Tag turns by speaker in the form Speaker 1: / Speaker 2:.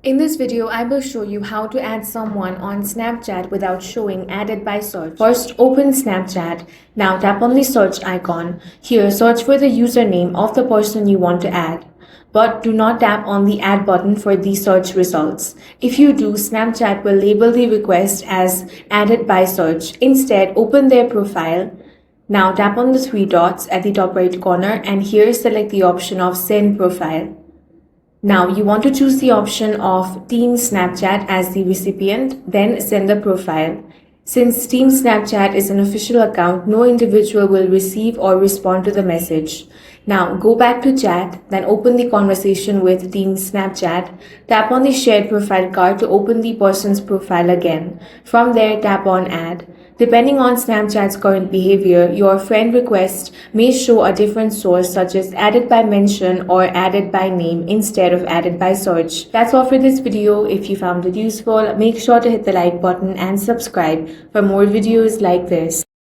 Speaker 1: In this video, I will show you how to add someone on Snapchat without showing added by search. First, open Snapchat. Now tap on the search icon. Here, search for the username of the person you want to add. But do not tap on the add button for the search results. If you do, Snapchat will label the request as added by search. Instead, open their profile. Now tap on the three dots at the top right corner and here select the option of send profile. Now you want to choose the option of Team Snapchat as the recipient, then send the profile. Since Team Snapchat is an official account, no individual will receive or respond to the message. Now go back to chat, then open the conversation with Team Snapchat. Tap on the shared profile card to open the person's profile again. From there, tap on add. Depending on Snapchat's current behavior, your friend request may show a different source such as added by mention or added by name instead of added by search. That's all for this video. If you found it useful, make sure to hit the like button and subscribe for more videos like this.